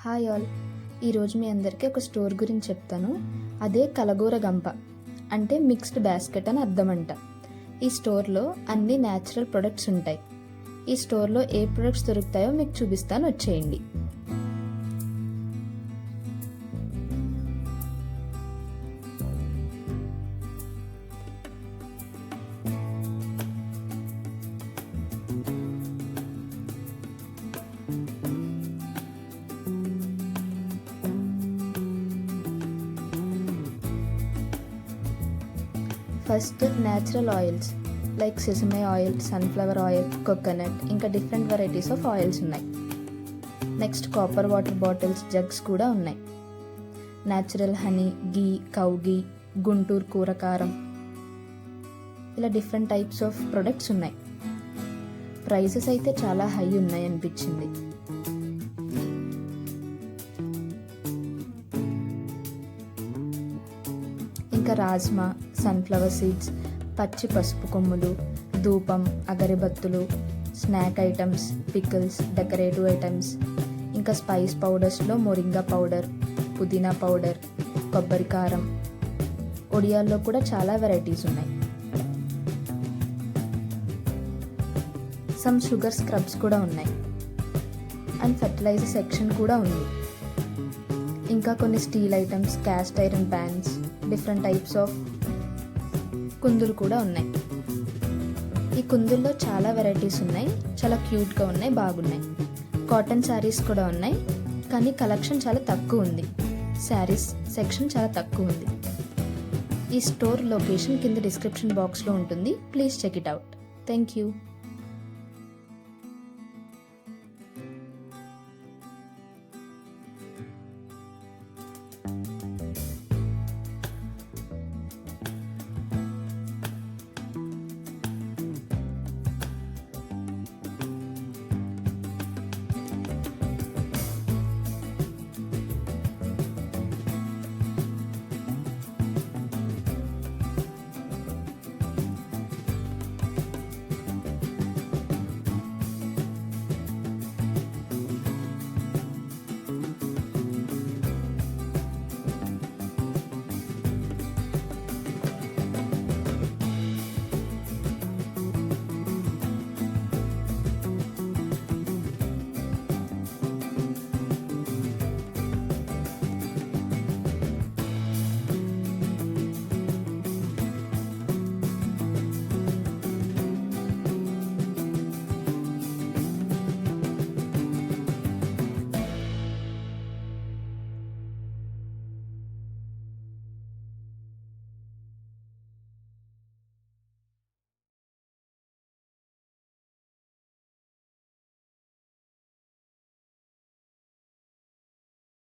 Hi all. ఈరోజు మీ అందరికీ ఒక స్టోర్ గురించి చెప్తాను. అదే కలగూర గంప అంటే మిక్స్డ్ బాస్కెట్ అని అర్థమంట. ఈ స్టోర్లో అన్ని న్యాచురల్ ప్రొడక్ట్స్ ఉంటాయి. ఈ స్టోర్లో ఏ ప్రొడక్ట్స్ దొరుకుతాయో మీకు చూపిస్తాను, వచ్చేయండి. First natural oils like sesame oil, sunflower oil, coconut, ఇంకా డిఫరెంట్ వెరైటీస్ ఆఫ్ ఆయిల్స్ ఉన్నాయి. Next copper water bottles, jugs కూడా ఉన్నాయి. న్యాచురల్ హనీ, గీ, కౌ గీ, గుంటూరు కూరకారం, ఇలా డిఫరెంట్ టైప్స్ ఆఫ్ ప్రొడక్ట్స్ ఉన్నాయి. ప్రైసెస్ అయితే చాలా హై ఉన్నాయి అనిపించింది. ఇంకా రాజ్మా, సన్ఫ్లవర్ సీడ్స్, పచ్చి పసుపు కొమ్ములు, ధూపం, అగరబత్తులు, snack items, pickles, decorative items, ఇంకా స్పైస్ పౌడర్స్లో మొరింగా పౌడర్, పుదీనా పౌడర్, కొబ్బరి కారం, ఒడియాల్లో కూడా చాలా వెరైటీస్ ఉన్నాయి. సమ్ షుగర్ స్క్రబ్స్ కూడా ఉన్నాయి. అండ్ ఫర్టిలైజర్ సెక్షన్ కూడా ఉంది. ఇంకా కొన్ని steel items, cast iron pans, different types of కుందులు కూడా ఉన్నాయి. ఈ కుందుల్లో చాలా వెరైటీస్ ఉన్నాయి. చాలా క్యూట్గా ఉన్నాయి, బాగున్నాయి. కాటన్ శారీస్ కూడా ఉన్నాయి, కానీ కలెక్షన్ చాలా తక్కువ ఉంది. శారీస్ సెక్షన్ చాలా తక్కువ ఉంది. ఈ స్టోర్ లొకేషన్ కింద డిస్క్రిప్షన్ బాక్స్లో ఉంటుంది. Please check it out. Thank you.